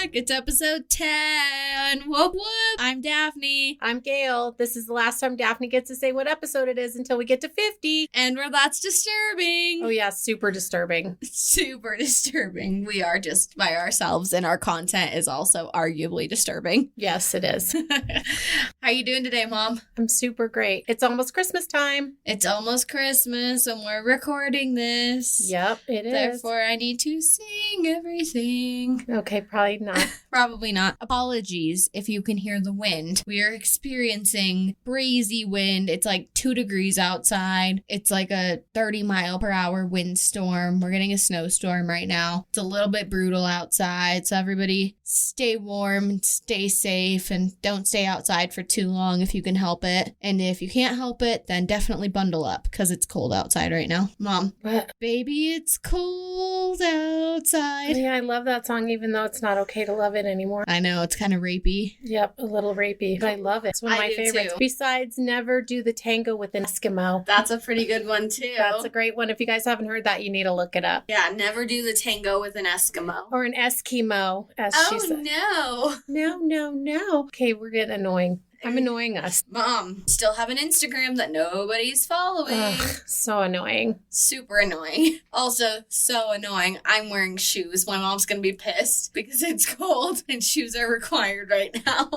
back. It's episode 10. Whoop whoop. I'm Daphne. I'm Gail. This is the last time Daphne gets to say what episode it is until we get to 50. And that's disturbing. Oh yeah, super disturbing. Super disturbing. We are just by ourselves and our content is also arguably disturbing. Yes, it is. How you doing today, Mom? I'm super great. It's almost Christmas time. It's almost Christmas and we're recording this. Yep, it is. Therefore, I need to sing everything. Okay, probably not. Probably not. Apologies if you can hear the wind. We are experiencing breezy wind. It's like 2 degrees outside. It's like a 30-mile-per-hour windstorm. We're getting a snowstorm right now. It's a little bit brutal outside, so everybody stay warm and stay safe and don't stay outside for too long if you can help it. And if you can't help it, then definitely bundle up because it's cold outside right now. Mom, What? baby, it's cold outside. Yeah, I love that song even though it's not okay to love it anymore. I know, it's kind of rapey. Yep, a little rapey, but I love it. It's one of I my do favorites. too. Besides Never Do the Tango with an Eskimo. That's a pretty good one, too. That's a great one. If you guys haven't heard that, you need to look it up. Yeah, never do the tango with an Eskimo. Or an Eskimo, as she said. No. No. Okay, we're getting annoying. I'm annoying us. Mom, still have an Instagram that nobody's following. Ugh, so annoying. Super annoying. Also, so annoying. I'm wearing shoes. My mom's gonna be pissed because it's cold and shoes are required right now.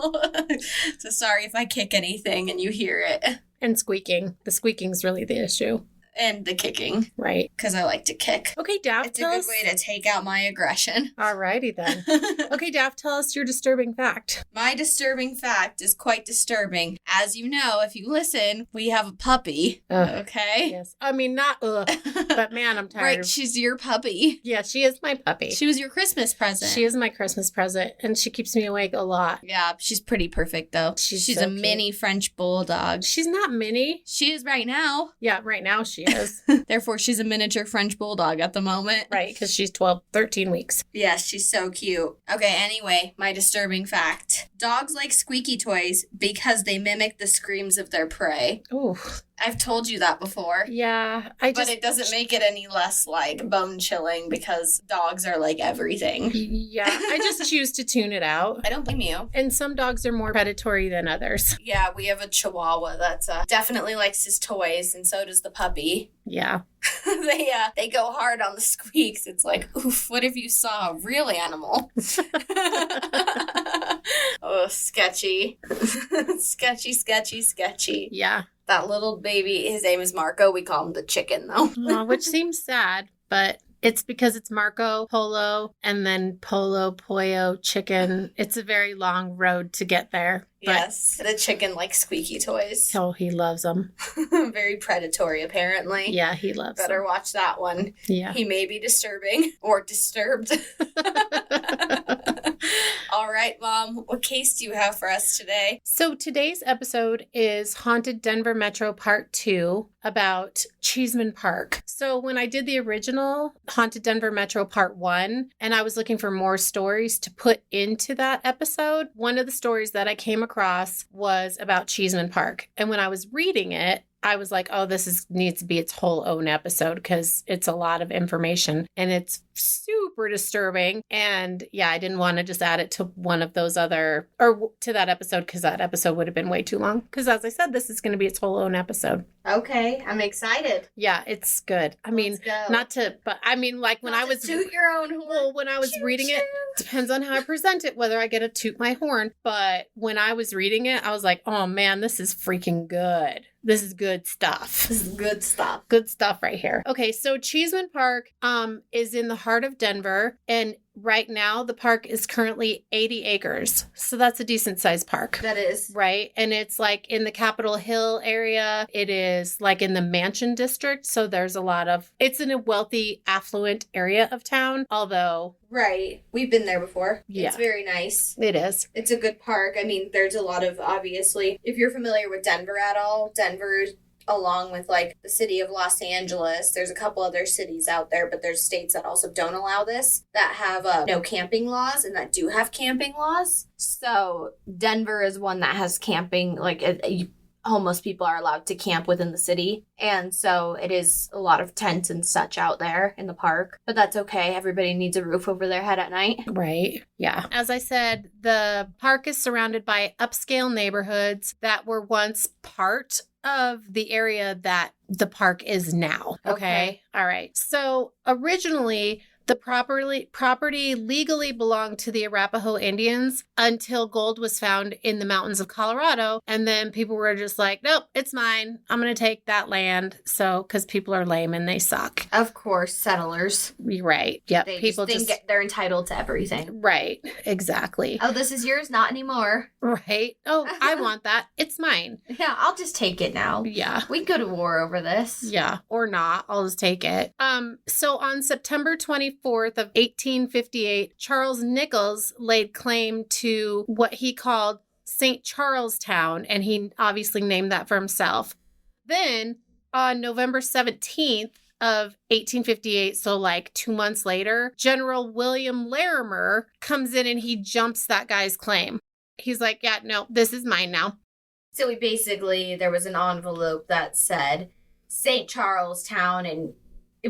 So sorry if I kick anything and you hear it. And squeaking. The squeaking's really the issue. And the kicking. Right. Because I like to kick. Okay, Daph, It's a good way to take out my aggression. Alrighty then. Okay, Daph, tell us your disturbing fact. My disturbing fact is quite disturbing. As you know, if you listen, we have a puppy. Ugh. Okay? Yes. I mean, not but man, I'm tired. Right, she's your puppy. Yeah, she is my puppy. She was your Christmas present. She is my Christmas present, and she keeps me awake a lot. Yeah, she's pretty perfect, though. She's She's so a cute. mini French bulldog. She's not mini. She is right now. Yeah, right now she is. Therefore, she's a miniature French bulldog at the moment. Right, because she's 13 weeks. Yes, she's so cute. Okay, anyway, my disturbing fact. Dogs like squeaky toys because they mimic the screams of their prey. Ooh. I've told you that before. Yeah, But it doesn't make it any less, like, bone-chilling because dogs are, like, everything. Yeah, I just choose to tune it out. I don't blame you. And some dogs are more predatory than others. Yeah, we have a Chihuahua that's definitely likes his toys, and so does the puppy. Yeah. They go hard on the squeaks. It's like, oof, what if you saw a real animal? Oh, sketchy. Sketchy. Yeah. That little baby, his name is Marco. We call him the chicken, though. Which seems sad, but it's because it's Marco, Polo, and then Polo, Pollo, chicken. It's a very long road to get there. But Yes, the chicken likes squeaky toys. oh, he loves them. Very predatory, apparently. Yeah, he loves Better them. watch that one. Yeah. He may be disturbing or disturbed. All right, Mom, what case do you have for us today? So today's episode is Haunted Denver Metro Part 2 about Cheesman Park. So when I did the original Haunted Denver Metro Part 1, and I was looking for more stories to put into that episode, one of the stories that I came across was about Cheesman Park. And when I was reading it, I was like, oh, needs to be its whole own episode because it's a lot of information and it's super disturbing. And yeah, I didn't want to just add it to one of those to that episode because that episode would have been way too long. Because as I said, this is going to be its whole own episode. Okay, I'm excited. Yeah, it's good. I mean, like when I was toot your own horn. Well, when I was reading it, depends on how I present it, whether I get to toot my horn. But when I was reading it, I was like, oh man, this is freaking good. This is good stuff. This is good stuff. Good stuff right here. Okay, so Cheesman Park is in the heart of Denver, and right now the park is currently 80 acres. So that's a decent sized park. That is. Right? And it's like in the Capitol Hill area. It is like in the Mansion District. So there's it's in a wealthy, affluent area of town, although... Right. We've been there before. Yeah. It's very nice. It is. It's a good park. I mean, there's a lot of, obviously, if you're familiar with Denver at all, Denver, along with like the city of Los Angeles, there's a couple other cities out there, but there's states that also don't allow this, that have no camping laws and that do have camping laws. So Denver is one that has camping, like homeless people are allowed to camp within the city. And so it is a lot of tents and such out there in the park. But that's okay. Everybody needs a roof over their head at night. Right. Yeah. As I said, the park is surrounded by upscale neighborhoods that were once part of the area that the park is now. Okay. All right. So originally, the property legally belonged to the Arapaho Indians until gold was found in the mountains of Colorado. And then people were just like, nope, it's mine. I'm going to take that land. So, because people are lame and they suck. Of course, settlers. Right. Yep. They people just think they're entitled to everything. Right. Exactly. Oh, this is yours? Not anymore. Right. Oh, I want that. It's mine. Yeah, I'll just take it now. Yeah. We can go to war over this. Yeah. Or not. I'll just take it. So on September 24th of 1858, Charles Nichols laid claim to what he called St. Charles Town, and he obviously named that for himself. Then on November 17th of 1858, so like 2 months later, General William Larimer comes in and he jumps that guy's claim. He's like, yeah, no, this is mine now. So there was an envelope that said St. Charles Town and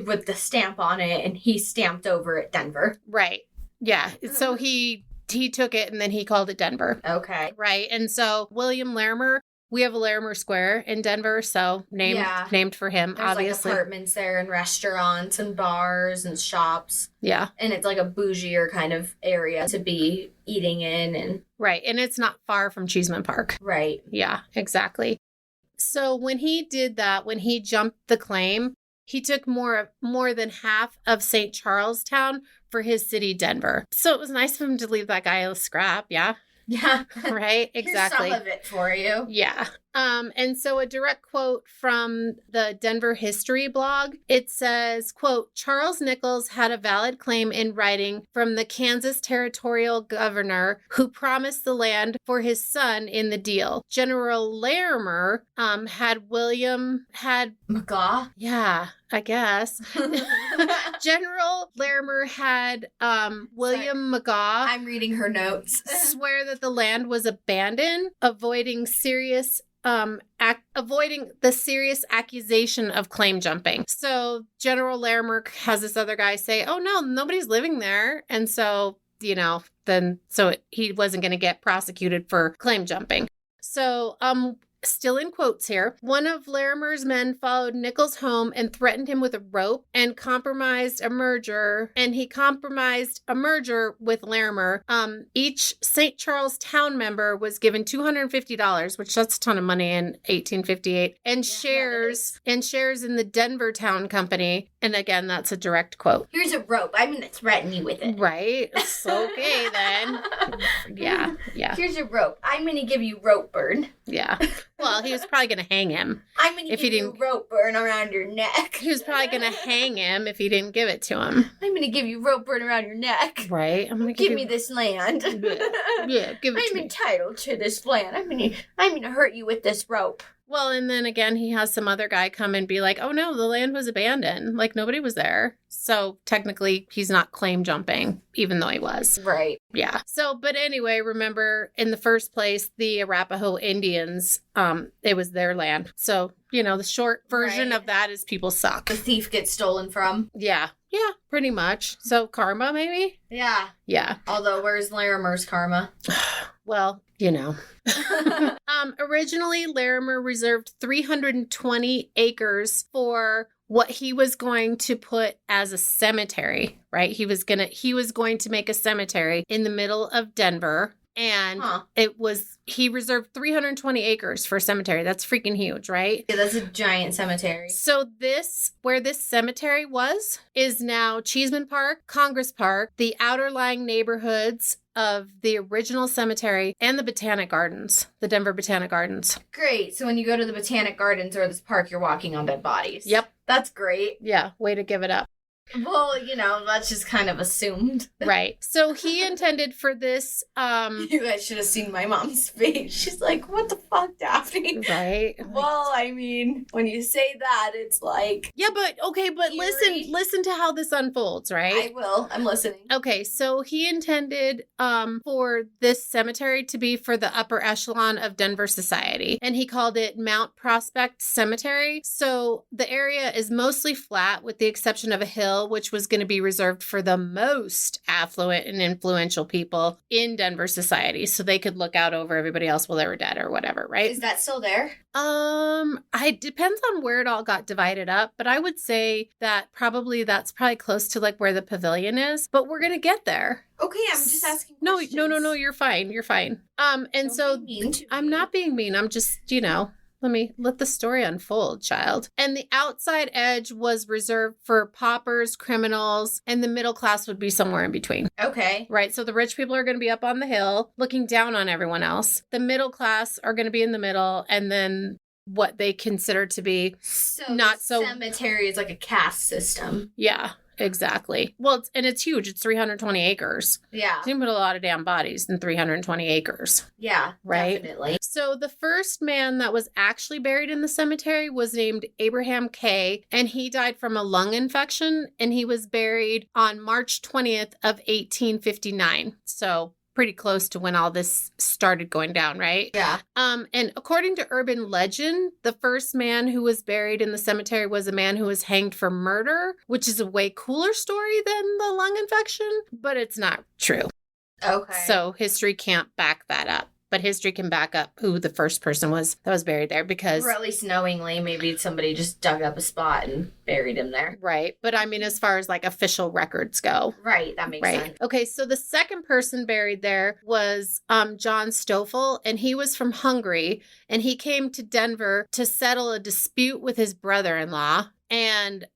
with the stamp on it, and he stamped over it Denver. Right. Yeah. So he took it and then he called it Denver. Okay. Right. And so William Larimer, we have a Larimer Square in Denver, so named for him, There's obviously. Like apartments there and restaurants and bars and shops. Yeah. And it's like a bougier kind of area to be eating in. And right. And it's not far from Cheesman Park. Right. Yeah, exactly. So when he did that, when he jumped the claim, he took more than half of St. Charles Town for his city, Denver. So it was nice of him to leave that guy a scrap, yeah? Yeah. Right? Exactly. Here's some of it for you. Yeah. And so a direct quote from the Denver History blog, it says, quote, Charles Nichols had a valid claim in writing from the Kansas territorial governor who promised the land for his son in the deal. General Larimer had McGaw? Yeah, I guess. General Larimer had William McGaw. I'm reading her notes. Swear that the land was abandoned, avoiding the serious accusation of claim jumping. So General Larimer has this other guy say, oh no, nobody's living there. And so, he wasn't going to get prosecuted for claim jumping. So, still in quotes here, one of Larimer's men followed Nichols home and threatened him with a rope and compromised a merger with Larimer. Each St. Charles Town member was given $250, which that's a ton of money in 1858, and shares in the Denver Town Company. And again, that's a direct quote. Here's a rope. I'm going to threaten you with it. Right. Okay, then. Yeah. Here's a rope. I'm going to give you rope burn. Yeah. Well, he was probably going to hang him. I'm going to give you rope burn around your neck. He was probably going to hang him if he didn't give it to him. I'm going to give you rope burn around your neck. Right. I'm going to give me this land. Yeah, give it to me. I'm entitled to this land. I'm going to hurt you with this rope. Well, and then again, he has some other guy come and be like, oh no, the land was abandoned. Like nobody was there. So technically he's not claim jumping, even though he was. Right. Yeah. So, but anyway, remember in the first place, the Arapaho Indians, it was their land. So, the short version of that is people suck. The thief gets stolen from. Yeah. Yeah, pretty much. So karma, maybe? Yeah. Yeah. Although, where's Larimer's karma? Well, originally, Larimer reserved 320 acres for what he was going to put as a cemetery, right? He was going to make a cemetery in the middle of Denver. And he reserved 320 acres for a cemetery. That's freaking huge, right? Yeah, that's a giant cemetery. So where this cemetery is now Cheesman Park, Congress Park, the outer lying neighborhoods of the original cemetery, and the Botanic Gardens, the Denver Botanic Gardens. Great. So when you go to the Botanic Gardens or this park, you're walking on dead bodies. Yep. That's great. Yeah. Way to give it up. Well, that's just kind of assumed. Right. So he intended for this. You guys should have seen my mom's face. She's like, what the fuck, Daphne? Right. Well, I mean, when you say that, it's like... Yeah, but listen to how this unfolds, right? I will. I'm listening. Okay, so he intended for this cemetery to be for the upper echelon of Denver society, and he called it Mount Prospect Cemetery. So the area is mostly flat with the exception of a hill, which was going to be reserved for the most affluent and influential people in Denver society, so they could look out over everybody else while they were dead or whatever, right? Is that still there? It depends on where it all got divided up, but I would say that that's probably close to like where the pavilion is, but we're going to get there. Okay, I'm just asking questions. No, you're fine. You're fine. And Don't so be mean to me. I'm not being mean. I'm just, let the story unfold, child. And the outside edge was reserved for paupers, criminals, and the middle class would be somewhere in between. Okay. Right. So the rich people are going to be up on the hill looking down on everyone else. The middle class are going to be in the middle, and then what they consider to be cemetery is like a caste system. Yeah. Exactly. Well, it's huge. It's 320 acres. Yeah. You can put a lot of damn bodies in 320 acres. Yeah, right? Definitely. So the first man that was actually buried in the cemetery was named Abraham Kay, and he died from a lung infection, and he was buried on March 20th of 1859. So pretty close to when all this started going down, right? Yeah. And according to urban legend, the first man who was buried in the cemetery was a man who was hanged for murder, which is a way cooler story than the lung infection, but it's not true. Okay. So history can't back that up. But history can back up who the first person was that was buried there because... Or at least knowingly, maybe somebody just dug up a spot and buried him there. Right. But I mean, as far as like official records go. Right. That makes sense. Okay. So the second person buried there was John Stoffel, and he was from Hungary, and he came to Denver to settle a dispute with his brother-in-law. And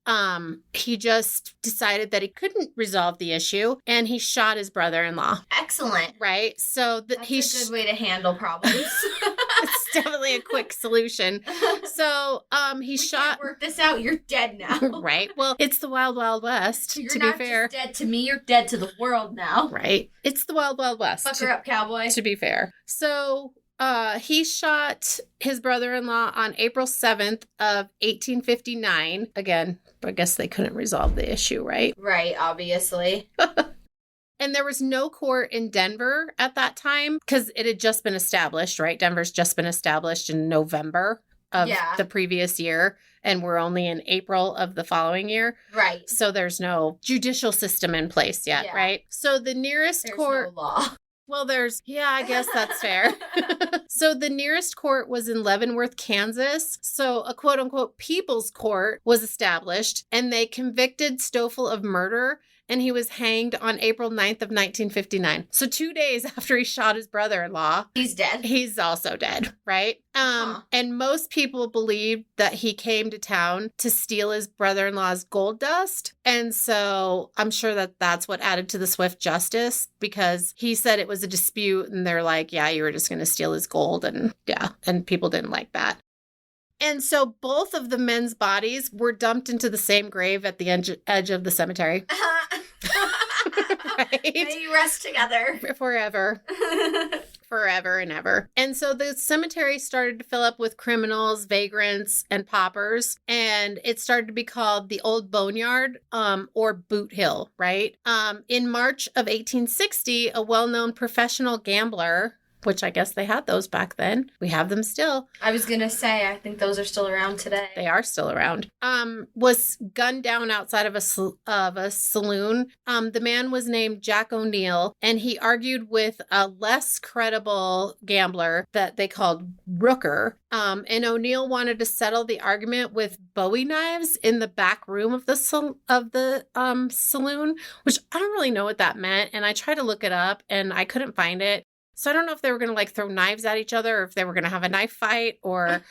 he just decided that he couldn't resolve the issue, and he shot his brother-in-law. Excellent. Right? So that's a good way to handle problems. It's definitely a quick solution. So we can't work this out. You're dead now. Right? Well, it's the Wild Wild West, you're to not be fair. Just dead to me. You're dead to the world now. Right? It's the Wild Wild West. Fuck her up, cowboy. To be fair. So... he shot his brother-in-law on April 7th of 1859. Again, I guess they couldn't resolve the issue, right? Right, obviously. And there was no court in Denver at that time because it had just been established, right? Denver's just been established in November of the previous year, and we're only in April of the following year. Right. So there's no judicial system in place yet, right? So the nearest court... no law. Well, I guess that's fair. So the nearest court was in Leavenworth, Kansas. So a quote unquote people's court was established, and they convicted Stoffel of murder, and he was hanged on April 9th of 1959. So 2 days after he shot his brother-in-law. He's dead. He's also dead, right? And most people believed that he came to town to steal his brother-in-law's gold dust. And so I'm sure that that's what added to the swift justice, because he said it was a dispute, and they're like, yeah, you were just going to steal his gold. And and people didn't like that. And so both of the men's bodies were dumped into the same grave at the edge of the cemetery. Right? They rest together. Forever. Forever and ever. And so the cemetery started to fill up with criminals, vagrants, and paupers. And it started to be called the Old Boneyard, or Boot Hill, right? In March of 1860, a well-known professional gambler, which I guess they had those back then. We have them still. I was going to say, I think those are still around today. They are still around. Was gunned down outside of a saloon. The man was named Jack O'Neill, and he argued with a less credible gambler that they called Rooker. And O'Neill wanted to settle the argument with Bowie knives in the back room of the saloon, which I don't really know what that meant. And I tried to look it up, and I couldn't find it. So I don't know if they were going to like throw knives at each other or if they were going to have a knife fight or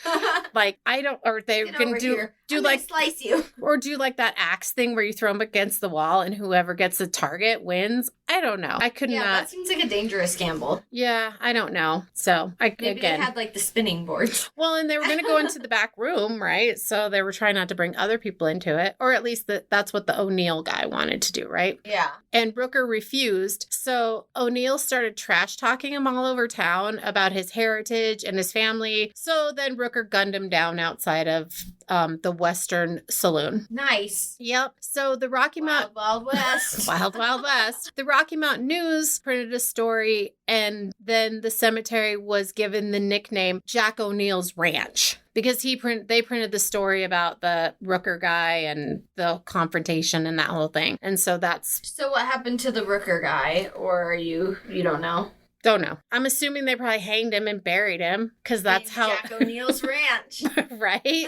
like, I don't, or they Get can over do here. I'm like, gonna slice you. or do like that axe thing where you throw them against the wall and whoever gets the target wins. I don't know. I could Yeah, not. that seems like a dangerous gamble. Yeah, I don't know. So Maybe again, they had like the spinning boards. well, and they were going to go into the back room, right? So they were trying not to bring other people into it, or at least that's what the O'Neill guy wanted to do, right? Yeah. And Rooker refused. So O'Neill started trash talking him all over town about his heritage and his family. So then Rooker gunned him down outside of the Western Saloon. Nice. Yep. So the Rocky Mountain... Wild West. Wild, Wild West. The Rocky Mountain News printed a story, and then the cemetery was given the nickname Jack O'Neill's Ranch because they printed the story about the Rooker guy and the confrontation and that whole thing. And so that's... So what happened to the Rooker guy? Or you don't know? Don't know. I'm assuming they probably hanged him and buried him because that's how... Jack O'Neill's Ranch. Right?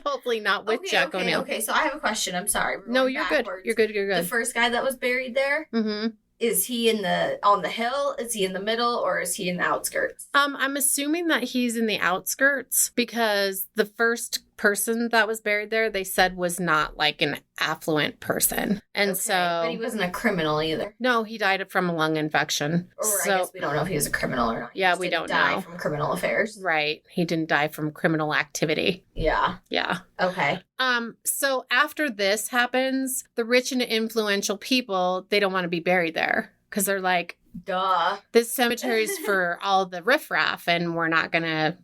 Hopefully not with Jack O'Neill. Okay, so I have a question. I'm sorry. No, you're backwards. good. You're good. You're The good. first guy that was buried there, Mm-hmm. is he on the hill? Is he in the middle? Or is he in the outskirts? I'm assuming that he's in the outskirts because the first person that was buried there, they said was not like an affluent person. And Okay, so... But he wasn't a criminal either. No, he died from a lung infection. Or So, I guess we don't know if he was a criminal or not. He Yeah, just we didn't don't die know. from criminal affairs. right. He didn't die from criminal activity. Yeah. Yeah. Okay. So after this happens, the rich and influential people, they don't want to be buried there because they're like, Duh. this cemetery's for all the riffraff and we're not gonna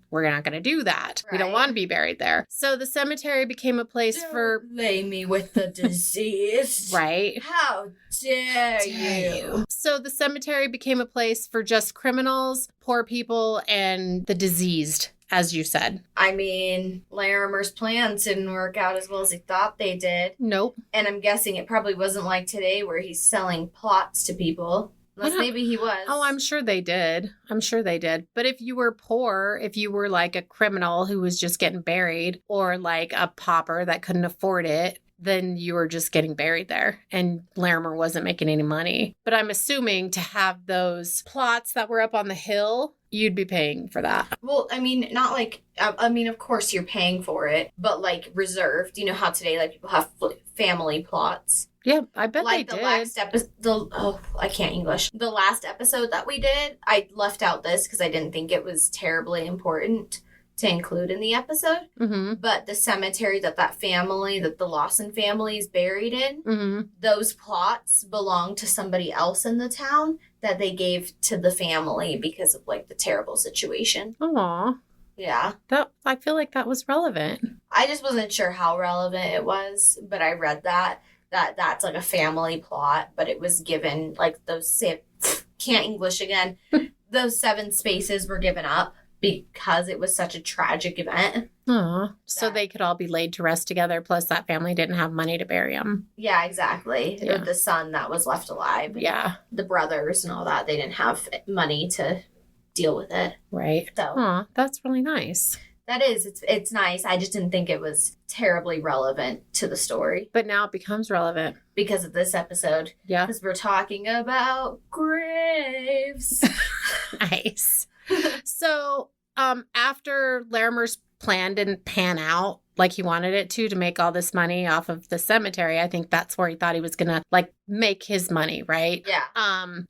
do that. We don't Right. want to be buried there. So the cemetery became a place for... lay me with the disease. Right. How dare you? So the cemetery became a place for just criminals, poor people, and the diseased, as you said. I mean, Larimer's plans didn't work out as well as he thought they did. Nope. And I'm guessing it probably wasn't like today where he's selling plots to people. Unless maybe he was. Oh, I'm sure they did. But if you were poor, if you were like a criminal who was just getting buried or like a pauper that couldn't afford it, then you were just getting buried there and Larimer wasn't making any money. But I'm assuming to have those plots that were up on the hill, you'd be paying for that. Well, I mean, not like, I mean, of course you're paying for it, but like reserved. You know how today, like, people have family plots. Yeah, I bet Like they the did. last episode, I can't English. The last episode that we did, I left out this because I didn't think it was terribly important to include in the episode. Mm-hmm. But the cemetery that the Lawson family is buried in, Mm-hmm. those plots belong to somebody else in the town that they gave to the family because of like the terrible situation. Aw. Yeah. I feel like that was relevant. I just wasn't sure how relevant it was, but I read that's like a family plot, but it was given like can't English again. Those 7 spaces were given up because it was such a tragic event. Aw. So That- they could all be laid to rest together. Plus that family didn't have money to bury them. Yeah, exactly. Yeah. The son that was left alive. Yeah. The brothers and all that, they didn't have money to deal with it. Right. So Aw, that's really nice. that is, it's nice. I just didn't think it was terribly relevant to the story But now it becomes relevant. because of this episode. Yeah. Because we're talking about graves. Nice. So, after Larimer's plan didn't pan out like he wanted it to make all this money off of the cemetery, I think that's where he thought he was gonna like make his money, right? Yeah.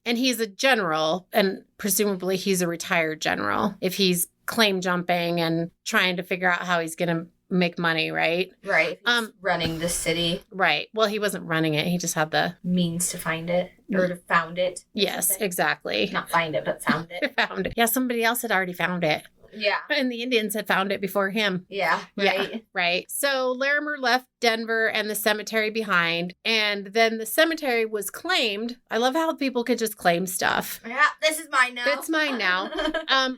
And he's a general, and presumably he's a retired general if he's claim jumping and trying to figure out how he's gonna make money, right? Right. He's running the city. Right. Well, he wasn't running it. He just had the Means to find it. Or to found it. yes, Something. exactly. Not find it, but found it. Found it. Yeah, somebody else had already found it. Yeah. And the Indians had found it before him. Yeah. Yeah. Right. Right. So Larimer left Denver and the cemetery behind. And then the cemetery was claimed. I love how people could just claim stuff. Yeah. This is mine now. It's mine now.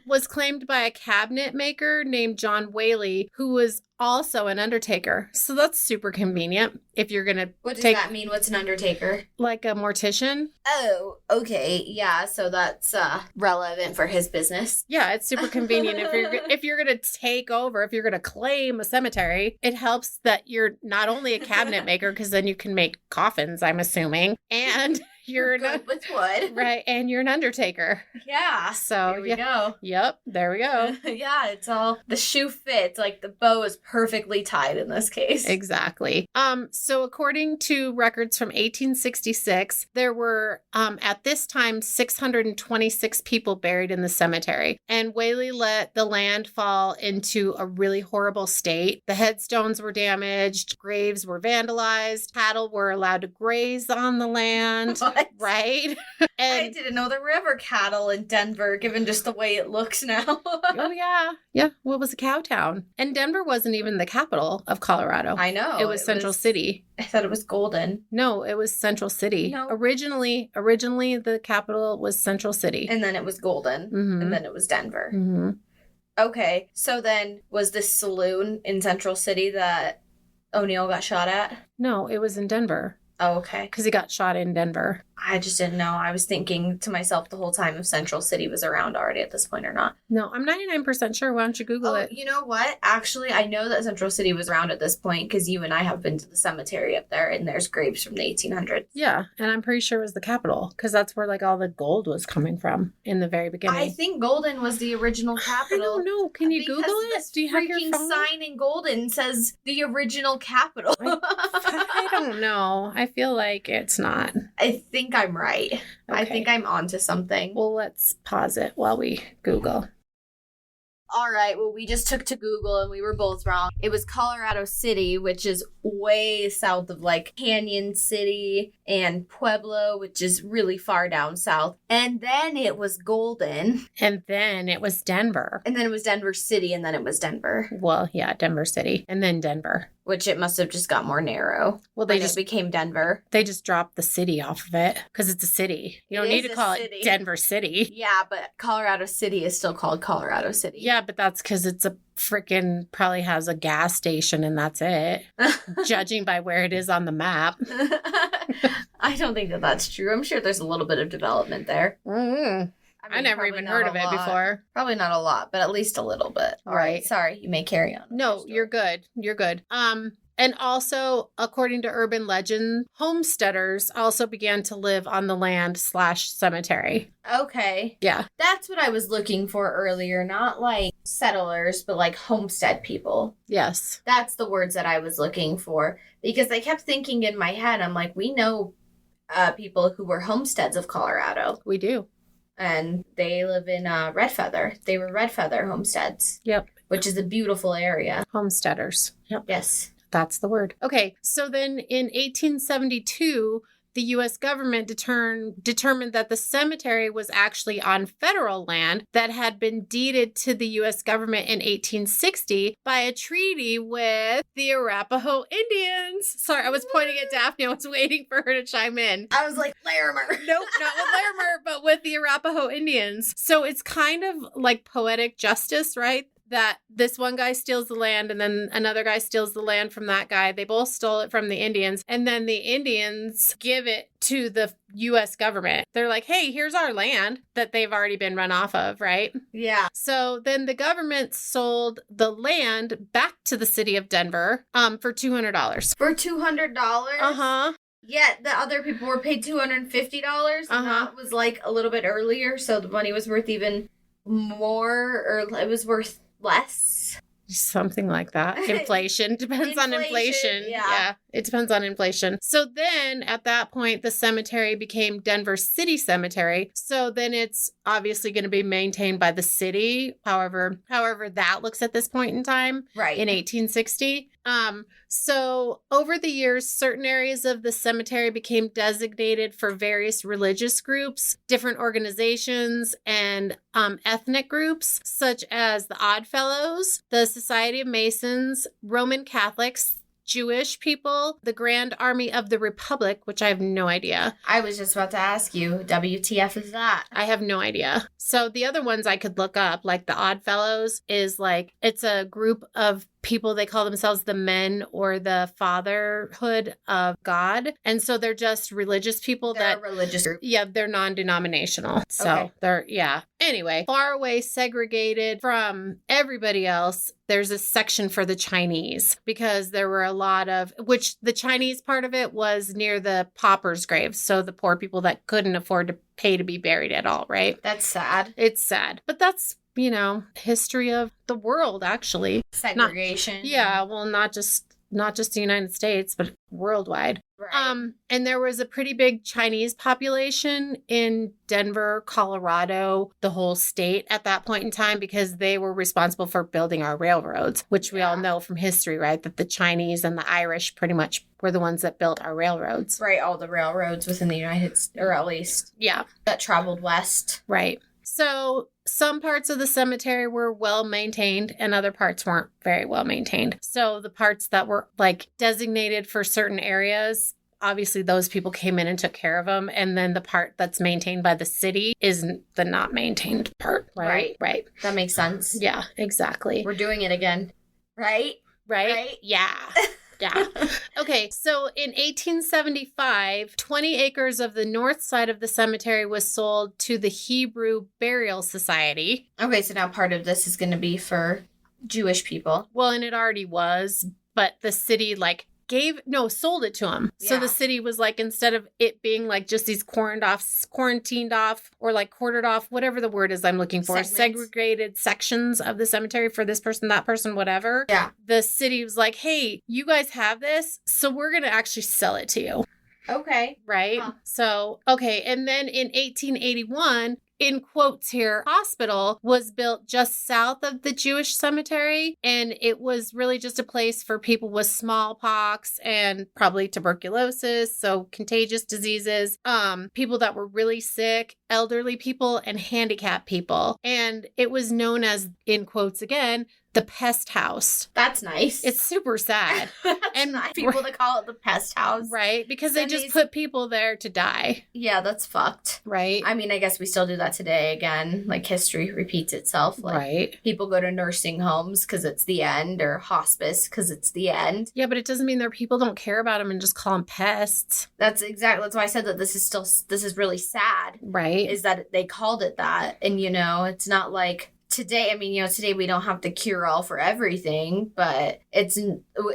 Was claimed by a cabinet maker named John Whaley, who was also an undertaker. So that's super convenient if you're going to What does take that mean? What's an undertaker? like a mortician. Oh, okay. Yeah, so that's relevant for his business. Yeah, it's super convenient if you're going to take over, if you're going to claim a cemetery, it helps that you're not only a cabinet maker because then you can make coffins, I'm assuming, and You're good with wood. right, and you're an undertaker. Yeah. So there we go. Yep, there we go. Yeah, it's all the shoe fits. Like the bow is perfectly tied in this case. Exactly. So according to records from 1866, there were at this time 626 people buried in the cemetery. And Whaley let the land fall into a really horrible state. The headstones were damaged, graves were vandalized, cattle were allowed to graze on the land. What? Right? I didn't know there were ever cattle in Denver, given just the way it looks now. Oh, yeah. Yeah. Well, it was a cow town. And Denver wasn't even the capital of Colorado. I know. It was Central City. I thought it was Golden. No, it was Central City. No. Originally, the capital was Central City. And then it was Golden. Mhm. And then it was Denver. Mm-hmm. Okay. So then, was this saloon in Central City that O'Neill got shot at? No, it was in Denver. Oh, okay. Because he got shot in Denver. I just didn't know. I was thinking to myself the whole time if Central City was around already at this point or not. No, I'm 99% sure. Why don't you Google it? You know what? Actually, I know that Central City was around at this point because you and I have been to the cemetery up there and there's graves from the 1800s. Yeah, and I'm pretty sure it was the capital because that's where like all the gold was coming from in the very beginning. I think Golden was the original capital. I don't know. Can you Google it? This Do you have your freaking phone? sign in Golden says the original capital. I don't know. I feel like it's not. I think I'm right. I Okay. think I'm onto something. Well, let's pause it while we Google. All right, well, we just took to Google and we were both wrong. It was Colorado City, which is way south of like Canyon City and Pueblo, which is really far down south. And then it was Golden. And then it was Denver. And then it was Denver City, and then it was Denver. Well, yeah, Denver City. And then Denver. Which it must have just got more narrow. Well, It became Denver. they just dropped the city off of it because it's a city. You don't It need is to a call city. it Denver City. Yeah, but Colorado City is still called Colorado City. Yeah, but that's because it's a freaking probably has a gas station and that's it. Judging by where it is on the map. I don't think that that's true. I'm sure there's a little bit of development there. Mm-hmm. I never probably even not heard a of it lot. before. Probably not a lot, but at least a little bit. All right. Right. Sorry, you may carry on. with your No, story. you're good. You're good. And also, according to urban legend, homesteaders also began to live on the land / cemetery. Okay. Yeah. That's what I was looking for earlier. Not like settlers, but like homestead people. Yes. That's the words that I was looking for. Because I kept thinking in my head, I'm like, we know people who were homesteads of Colorado. We do. And they live in Red Feather. They were Red Feather homesteads. Yep. Which is a beautiful area. Homesteaders. Yep. Yes. That's the word. Okay. So then in 1872, the U.S. government determined that the cemetery was actually on federal land that had been deeded to the U.S. government in 1860 by a treaty with the Arapaho Indians. Sorry, I was pointing at Daphne. I was waiting for her to chime in. I was like, Larimer. Nope, not with Larimer, but with the Arapaho Indians. So it's kind of like poetic justice, right? That this one guy steals the land and then another guy steals the land from that guy. They both stole it from the Indians. And then the Indians give it to the U.S. government. They're like, hey, here's our land that they've already been run off of, right? Yeah. So then the government sold the land back to the city of Denver for $200. For $200? Uh-huh. Yet the other people were paid $250. And that was like a little bit earlier. So the money was worth even more, or it was worth less. Something like that. Inflation. Depends on inflation. Yeah. It depends on inflation. So then at that point, the cemetery became Denver City Cemetery. So then it's obviously going to be maintained by the city. However that looks at this point in time. Right. In 1860. So over the years, certain areas of the cemetery became designated for various religious groups, different organizations, and ethnic groups, such as the Oddfellows, the Society of Masons, Roman Catholics, Jewish people, the Grand Army of the Republic, which I have no idea. I was just about to ask you, WTF is that? I have no idea. So the other ones I could look up, like the Oddfellows, is like, it's a group of people, they call themselves the men or the fatherhood of God. And so they're just religious people They're a religious group. yeah, they're non-denominational. So Okay. they're, yeah. Anyway, far away, segregated from everybody else, there's a section for the Chinese because there were a lot of, which the Chinese part of it was near the paupers' graves. So the poor people that couldn't afford to pay to be buried at all, right? That's sad. It's sad. But that's, history of the world, actually. Segregation. Not just the United States, but worldwide. Right. And there was a pretty big Chinese population in Denver, Colorado, the whole state at that point in time, because they were responsible for building our railroads, which we all know from history, right? That the Chinese and the Irish pretty much were the ones that built our railroads. Right. All the railroads within the United States, or at least that traveled west. Right. So some parts of the cemetery were well maintained and other parts weren't very well maintained. So the parts that were like designated for certain areas, obviously those people came in and took care of them. And then the part that's maintained by the city isn't the not maintained part. Right. That makes sense. Yeah, exactly. We're doing it again. Right? Yeah. Yeah. Okay. So in 1875, 20 acres of the north side of the cemetery was sold to the Hebrew Burial Society. Okay. So now part of this is going to be for Jewish people. Well, and it already was, but the city sold it to them. Yeah. So the city was like, instead of it being like just these quarantined off or like quartered off, whatever the word is I'm looking for, segregated sections of the cemetery for this person, that person, whatever. Yeah. The city was like, hey, you guys have this, so we're going to actually sell it to you. Okay. Right? Huh. So, okay. And then in 1881, in quotes here, hospital was built just south of the Jewish cemetery. And it was really just a place for people with smallpox and probably tuberculosis. So contagious diseases, people that were really sick, elderly people, and handicapped people. And it was known as, in quotes again, the pest house. That's nice. It's super sad. And nice. People to call it the pest house. Right. Because they just put people there to die. Yeah, that's fucked. Right. I mean, I guess we still do that today again. Like, history repeats itself. Like, right. People go to nursing homes because it's the end, or hospice because it's the end. Yeah, but it doesn't mean their people don't care about them and just call them pests. That's why I said that this is really sad. Right. Is that they called it that. And, it's not like... Today, today we don't have the cure-all for everything, but it's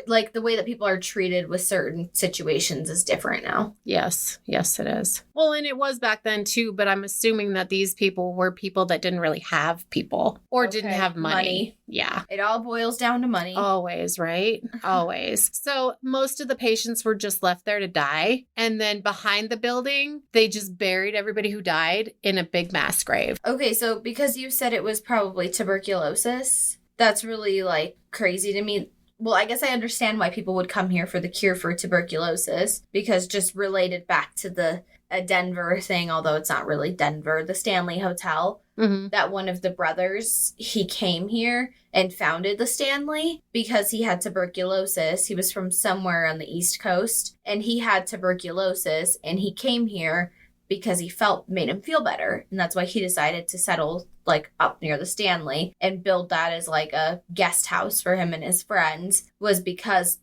like the way that people are treated with certain situations is different now. Yes, it is. Well, and it was back then too, but I'm assuming that these people were people that didn't really have people or didn't have money. Yeah. It all boils down to money. Always, right? Always. So most of the patients were just left there to die. And then behind the building, they just buried everybody who died in a big mass grave. Okay, so because you said it was probably tuberculosis, that's really like crazy to me. Well, I guess I understand why people would come here for the cure for tuberculosis, because just related back to the Denver thing, although it's not really Denver, the Stanley Hotel, that one of the brothers, he came here and founded the Stanley because he had tuberculosis. He was from somewhere on the East Coast, and he had tuberculosis, and he came here because he made him feel better. And that's why he decided to settle like up near the Stanley and build that as like a guest house for him and his friends, was because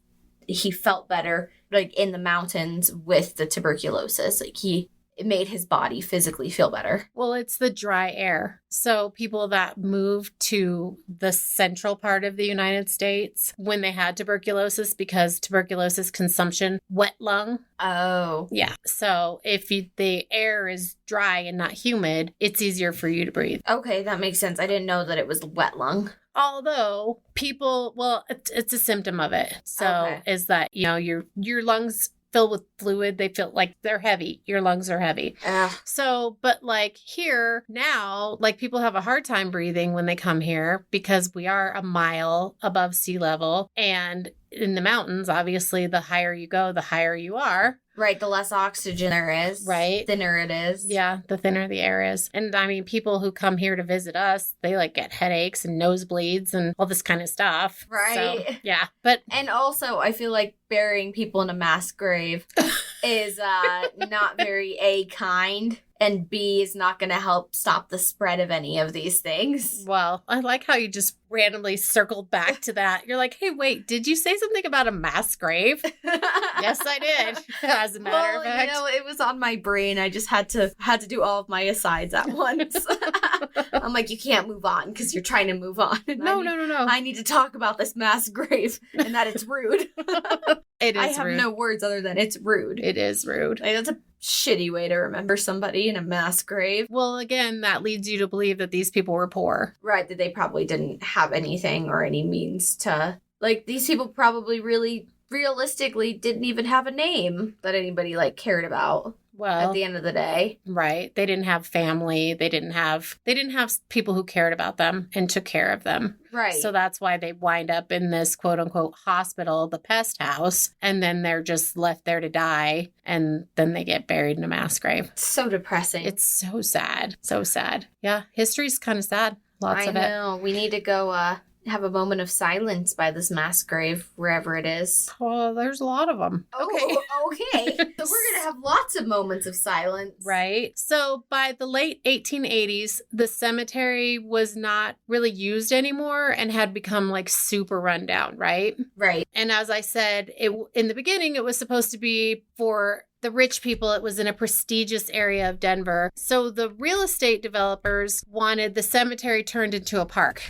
he felt better like in the mountains with the tuberculosis. Like it made his body physically feel better. Well, it's the dry air. So people that moved to the central part of the United States when they had tuberculosis, because tuberculosis consumption, wet lung. Oh. Yeah. So if the air is dry and not humid, it's easier for you to breathe. Okay, that makes sense. I didn't know that it was wet lung. Although people, it's a symptom of it. So is that, your lungs filled with fluid, they feel like they're heavy. Your lungs are heavy. So, but like here now, like people have a hard time breathing when they come here because we are a mile above sea level. And in the mountains, obviously, the higher you go, the higher you are. Right, the less oxygen there is. Right. Thinner it is. Yeah, the thinner the air is. And I mean, people who come here to visit us, they like get headaches and nosebleeds and all this kind of stuff. Right. So, yeah. And also, I feel like burying people in a mass grave is not very kind and B, is not going to help stop the spread of any of these things. Well, I like how you just randomly circled back to that. You're like, hey, wait, did you say something about a mass grave? Yes, I did. As a matter of fact. It was on my brain. I just had to do all of my asides at once. I'm like, you can't move on because you're trying to move on. No. I need to talk about this mass grave and that it's rude. It is I have rude. no words other than it's rude. It is rude. Like, that's a shitty way to remember somebody in a mass grave. Well, again, that leads you to believe that these people were poor. Right, that they probably didn't have anything or any means to... Like, these people probably really, realistically, didn't even have a name that anybody, like, cared about. Well, at the end of the day. Right. They didn't have family. They didn't have people who cared about them and took care of them. Right. So that's why they wind up in this quote unquote hospital, the pest house, and then they're just left there to die, and then they get buried in a mass grave. It's so depressing. It's so sad. So sad. Yeah. History's kind of sad. Lots of it. I know. We need to go have a moment of silence by this mass grave, wherever it is. Well, there's a lot of them. Okay. So we're going to have lots of moments of silence. Right. So by the late 1880s, the cemetery was not really used anymore and had become like super rundown, right? Right. And as I said, in the beginning, it was supposed to be for the rich people. It was in a prestigious area of Denver. So the real estate developers wanted the cemetery turned into a park.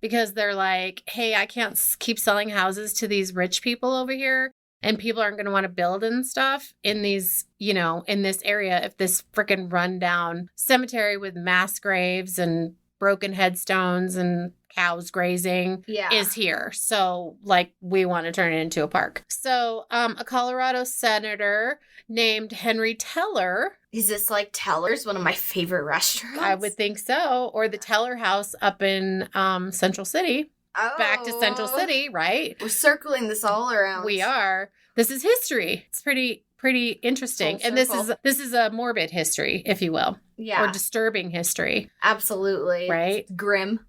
Because they're like, hey, I can't keep selling houses to these rich people over here. And people aren't going to want to build and stuff in these, in this area if this freaking rundown cemetery with mass graves and broken headstones and cows grazing is here. So, we want to turn it into a park. So, a Colorado senator named Henry Teller. Is this like Teller's, one of my favorite restaurants? I would think so. Or the Teller House up in Central City. Oh. Back to Central City, right? We're circling this all around. We are. This is history. It's pretty interesting. And this is a morbid history, if you will. Yeah. Or disturbing history. Absolutely. Right? It's grim.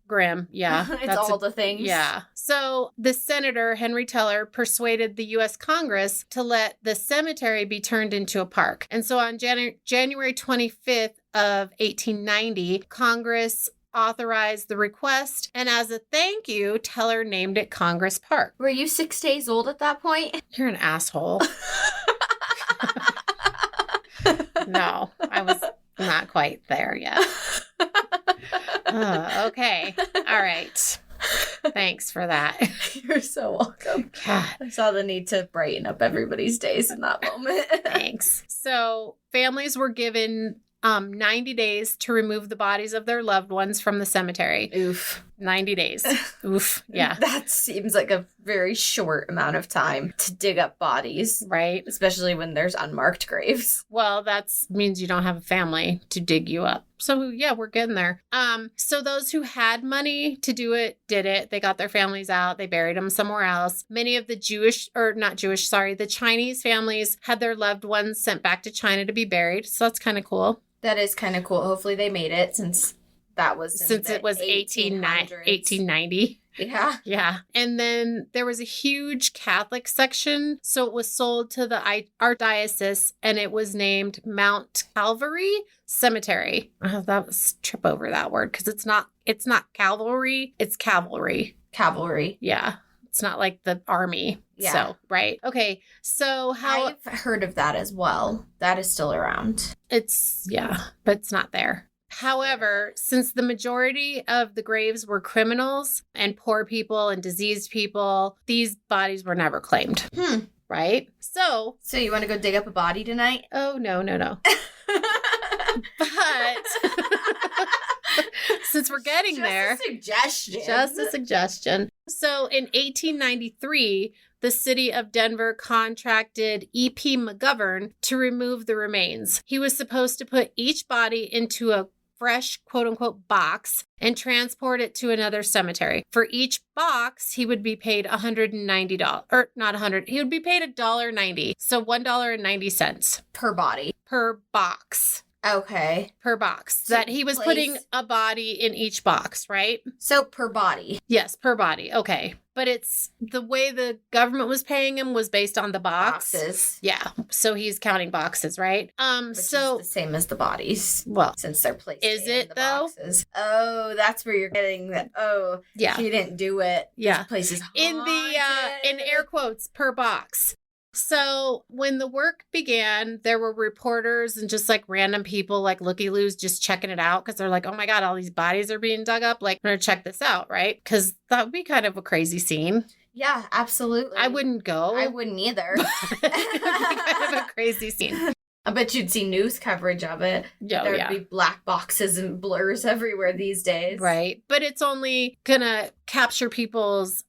Yeah. It's all the things. Yeah. So the senator, Henry Teller, persuaded the U.S. Congress to let the cemetery be turned into a park. And so on January 25th of 1890, Congress authorized the request. And as a thank you, Teller named it Congress Park. Were you 6 days old at that point? You're an asshole. No, I was not quite there yet. Okay. All right. Thanks for that. You're so welcome. God. I saw the need to brighten up everybody's days in that moment. Thanks. So families were given 90 days to remove the bodies of their loved ones from the cemetery. Oof. 90 days. Oof. Yeah. That seems like a very short amount of time to dig up bodies. Right. Especially when there's unmarked graves. Well, that means you don't have a family to dig you up. So yeah, we're getting there. So those who had money to do it, did it. They got their families out. They buried them somewhere else. Many of the the Chinese families had their loved ones sent back to China to be buried. So that's kind of cool. That is kind of cool. Hopefully they made it since it was 1890. Yeah. Yeah. And then there was a huge Catholic section. So it was sold to the Archdiocese and it was named Mount Calvary Cemetery. That was trip over that word because it's not cavalry, it's cavalry. Cavalry. Yeah. It's not like the army. Yeah. So, right. Okay. So I've heard of that as well. That is still around. But it's not there. However, since the majority of the graves were criminals and poor people and diseased people, these bodies were never claimed. Right? So you want to go dig up a body tonight? Oh, no. But since we're getting there. Just a suggestion. So in 1893, the city of Denver contracted E.P. McGovern to remove the remains. He was supposed to put each body into a fresh, quote unquote, box and transport it to another cemetery. For each box, he would be paid $190, or not 100. He would be paid $1.90. So $1.90 per body. Per box. Okay. per box. So That he was putting a body in each box, right? So per body. Yes, per body. Okay. But it's the way the government was paying him was based on the box. Boxes. Yeah. So he's counting boxes, right? Which is the same as the bodies. Well, since they're placed is in it the though? boxes. Oh, that's where you're getting that. Oh, yeah. He didn't do it. Yeah. This place is in air quotes per box. So when the work began, there were reporters and just like random people like looky-loos just checking it out because they're like, oh my God, all these bodies are being dug up. Like, I'm going to check this out, right? Because that would be kind of a crazy scene. Yeah, absolutely. I wouldn't go. I wouldn't either. It would be kind of a crazy scene. I bet you'd see news coverage of it. Yeah, There'd be black boxes and blurs everywhere these days. Right. But it's only going to capture people's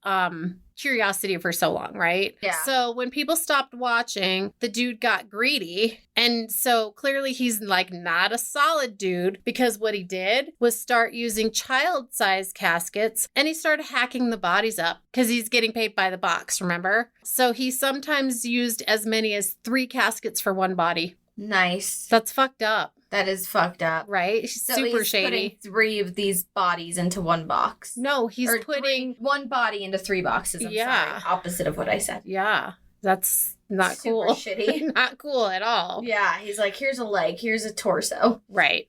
curiosity for so long, right? Yeah. So when people stopped watching, the dude got greedy. And so clearly he's like not a solid dude because what he did was start using child-sized caskets and he started hacking the bodies up because he's getting paid by the box, remember? So he sometimes used as many as 3 caskets for one body. Nice. That's fucked up. That is fucked up. Right? He's So super he's shady. putting 3 of these bodies into one box. No, he's putting one body into 3 boxes. I'm sorry. Opposite of what I said. Yeah. That's not Super cool. shitty. Not cool at all. Yeah, he's like, here's a leg, here's a torso. Right.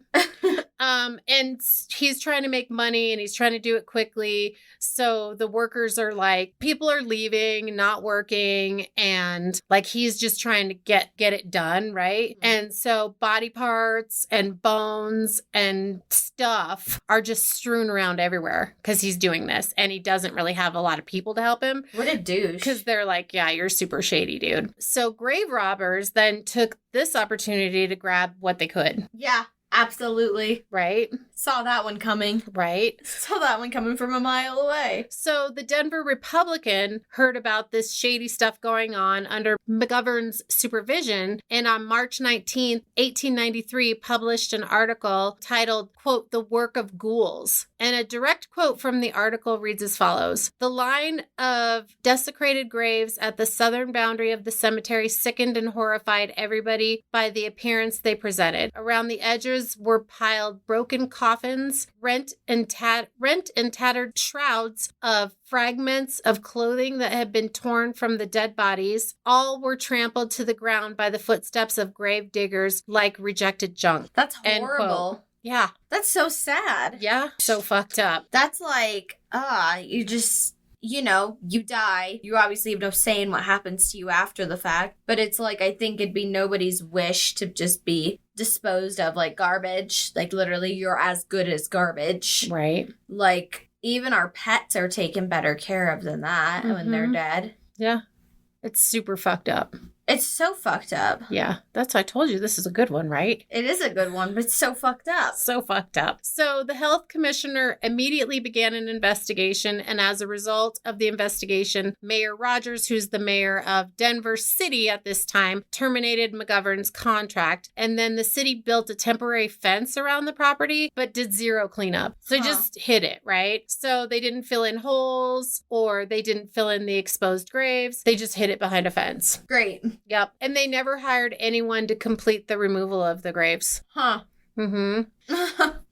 And he's trying to make money and he's trying to do it quickly. So the workers are like, people are leaving, not working, and like he's just trying to get it done, right? And so body parts and bones and stuff are just strewn around everywhere because he's doing this and he doesn't really have a lot of people to help him. What a douche. Because they're like, yeah, you're super shady, dude. So grave robbers then took this opportunity to grab what they could. Yeah, absolutely. Right? Saw that one coming. Right? Saw that one coming from a mile away. So the Denver Republican heard about this shady stuff going on under McGovern's supervision and on March 19th, 1893 published an article titled, quote, "The Work of Ghouls." And a direct quote from the article reads as follows: "The line of desecrated graves at the southern boundary of the cemetery sickened and horrified everybody by the appearance they presented. Around the edges were piled broken coffins, rent and tattered shrouds of fragments of clothing that had been torn from the dead bodies. All were trampled to the ground by the footsteps of grave diggers like rejected junk." That's End quote. horrible. Yeah. That's so sad. Yeah. So fucked up. That's like, you just, you die. You obviously have no say in what happens to you after the fact. But it's like, I think it'd be nobody's wish to just be disposed of like garbage. Like, literally, you're as good as garbage. Right. Like, even our pets are taken better care of than that when they're dead. Yeah. It's super fucked up. It's so fucked up. Yeah. That's why I told you this is a good one, right? It is a good one, but it's so fucked up. So fucked up. So the health commissioner immediately began an investigation. And as a result of the investigation, Mayor Rogers, who's the mayor of Denver City at this time, terminated McGovern's contract. And then the city built a temporary fence around the property, but did zero cleanup. So just hid it, right? So they didn't fill in holes or they didn't fill in the exposed graves. They just hid it behind a fence. Great. Yep. And they never hired anyone to complete the removal of the graves. Huh. Mm-hmm.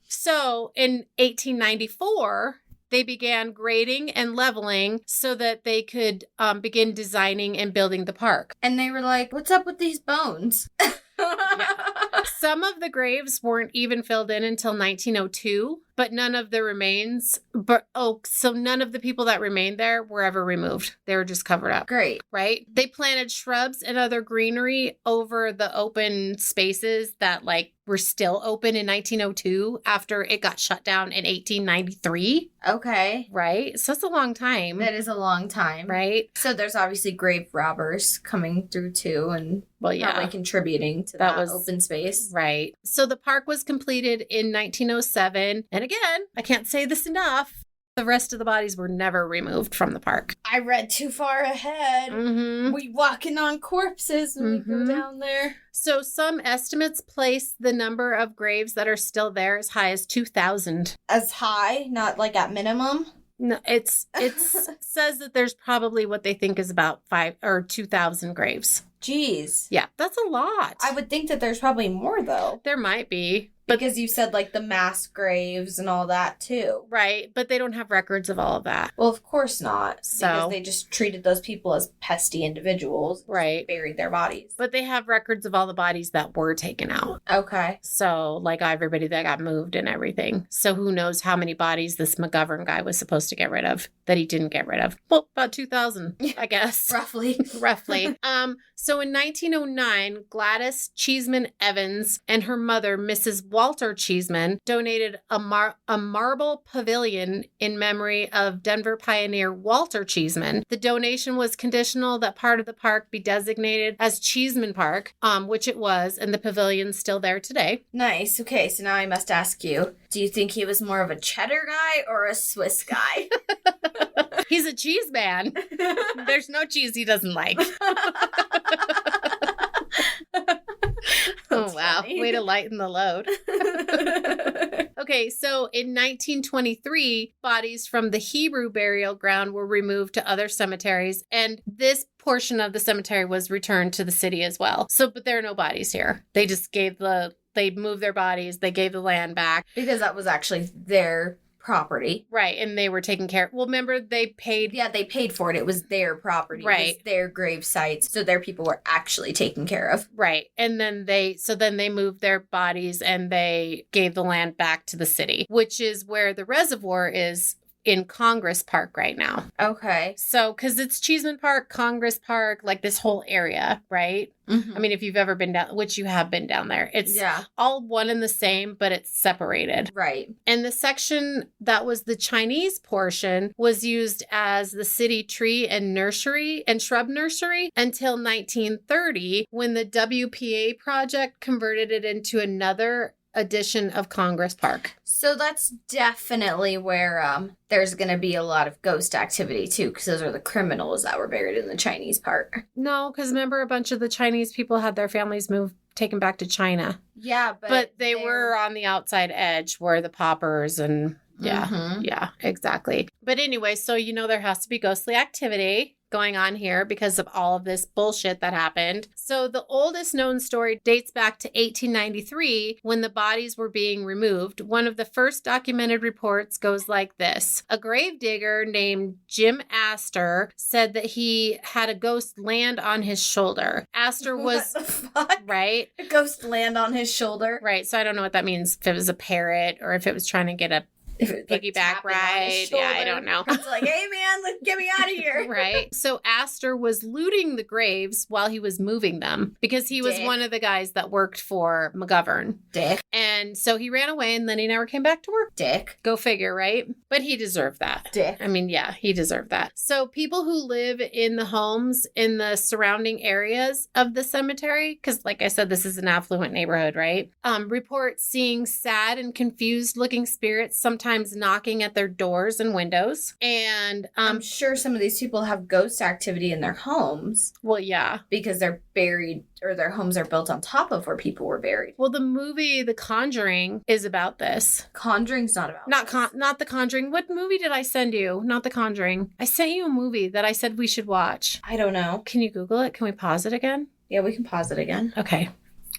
So in 1894, they began grading and leveling so that they could begin designing and building the park. And they were like, what's up with these bones? Yeah. Some of the graves weren't even filled in until 1902, but none of the remains, so none of the people that remained there were ever removed. They were just covered up. Great. Right? They planted shrubs and other greenery over the open spaces that like were still open in 1902 after it got shut down in 1893. Okay. Right? So that's a long time. That is a long time. Right? So there's obviously grave robbers coming through too and probably contributing to that open space. Right. So the park was completed in 1907. And again, I can't say this enough. The rest of the bodies were never removed from the park. I read too far ahead. Mm-hmm. We walking on corpses when we go down there. So some estimates place the number of graves that are still there as high as 2,000. As high, not like at minimum? No, it's says that there's probably what they think is about 5 or 2,000 graves. Jeez. Yeah, that's a lot. I would think that there's probably more, though. There might be. But, because you said, like, the mass graves and all that, too. Right, but they don't have records of all of that. Well, of course not. So, because they just treated those people as pesty individuals. Right. Buried their bodies. But they have records of all the bodies that were taken out. Okay. So, like, everybody that got moved and everything. So, who knows how many bodies this McGovern guy was supposed to get rid of that he didn't get rid of. Well, about 2,000, I guess. Roughly. Roughly. So in 1909, Gladys Cheesman Evans and her mother, Mrs. Walter Cheesman, donated a marble pavilion in memory of Denver pioneer Walter Cheesman. The donation was conditional that part of the park be designated as Cheesman Park, which it was, and the pavilion's still there today. Nice. Okay, so now I must ask you, do you think he was more of a cheddar guy or a Swiss guy? He's a cheese man. There's no cheese he doesn't like. Oh, wow. Funny. Way to lighten the load. Okay, so in 1923, bodies from the Hebrew burial ground were removed to other cemeteries, and this portion of the cemetery was returned to the city as well. So, but there are no bodies here. They just they moved their bodies, they gave the land back. Because that was actually their property. Right, and they were taken care of. Well, remember, they paid... Yeah, they paid for it. It was their property. Right. It was their grave sites. So their people were actually taken care of. Right. And then they moved their bodies and they gave the land back to the city, which is where the reservoir is in Congress Park right now. Okay. So, because it's Cheesman Park, Congress Park, like this whole area, right? Mm-hmm. I mean, if you've ever been down, which you have been down there, it's all one and the same, but it's separated. Right. And the section that was the Chinese portion was used as the city tree and nursery and shrub nursery until 1930, when the WPA project converted it into another edition of Congress Park. So that's definitely where there's going to be a lot of ghost activity too, because those are the criminals that were buried in the Chinese part. No, because remember, a bunch of the Chinese people had their families taken back to China. Yeah, but they were on the outside edge where the paupers and yeah, exactly. But anyway, so there has to be ghostly activity going on here because of all of this bullshit that happened. So the oldest known story dates back to 1893 when the bodies were being removed. One of the first documented reports goes like this. A gravedigger named Jim Astor said that he had a ghost land on his shoulder. Astor was... What the fuck? Right? A ghost land on his shoulder? Right. So I don't know what that means, if it was a parrot or if it was trying to get a piggyback ride. Yeah, I don't know. It's like, hey man, get me out of here. Right. So Astor was looting the graves while he was moving them because he was one of the guys that worked for McGovern. Dick. And so he ran away and then he never came back to work. Dick. Go figure, right? But he deserved that. Dick. I mean, yeah, he deserved that. So people who live in the homes in the surrounding areas of the cemetery, because like I said, this is an affluent neighborhood, right? Report seeing sad and confused looking spirits, sometimes knocking at their doors and windows. And I'm sure some of these people have ghost activity in their homes. Well, yeah. Because they're buried or their homes are built on top of where people were buried. Well, the movie The Conjuring is about this. Conjuring's not about this. Not The Conjuring. What movie did I send you? Not The Conjuring. I sent you a movie that I said we should watch. I don't know. Can you Google it? Can we pause it again? Yeah, we can pause it again. Okay.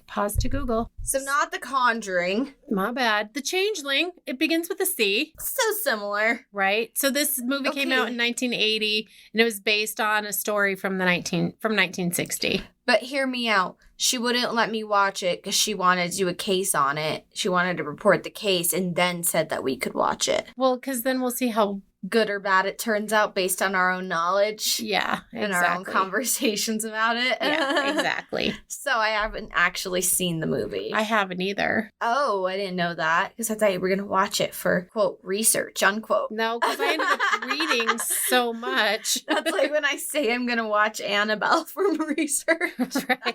Pause to Google. So not The Conjuring. My bad. The Changeling. It begins with a C. So similar. Right? So this movie came out in 1980 and it was based on a story from 1960. But hear me out. She wouldn't let me watch it because she wanted to do a case on it. She wanted to report the case and then said that we could watch it. Well, because then we'll see how good or bad it turns out based on our own knowledge. Yeah, exactly. And our own conversations about it. Yeah, exactly. So I haven't actually seen the movie. I haven't either. Oh, I didn't know that because I thought you were going to watch it for, quote, research, unquote. No, because I ended up reading so much. That's like when I say I'm going to watch Annabelle from research. Right.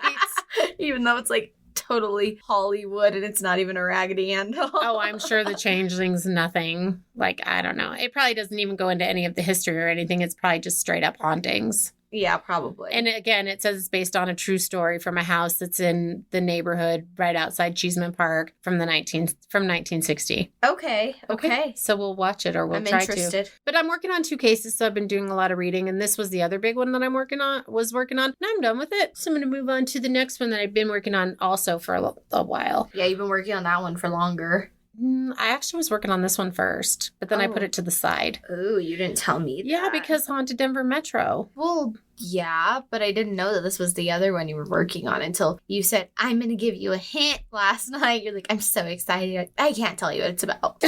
Even though it's like totally Hollywood and it's not even a Raggedy Ann doll. Oh, I'm sure The Changeling's nothing. Like, I don't know. It probably doesn't even go into any of the history or anything. It's probably just straight up hauntings. Yeah, probably. And again, it says it's based on a true story from a house that's in the neighborhood right outside Cheesman Park from 1960. Okay. So we'll watch it, or we'll I'm try interested. to. But I'm working on 2 cases, so I've been doing a lot of reading, and this was the other big one that I'm working on. And I'm done with it. So I'm going to move on to the next one that I've been working on also for a while. Yeah, you've been working on that one for longer. I actually was working on this one first, but then I put it to the side. Oh, you didn't tell me that. Yeah, because Haunted Denver Metro. Well, yeah, but I didn't know that this was the other one you were working on until you said, I'm going to give you a hint last night. You're like, I'm so excited. I can't tell you what it's about.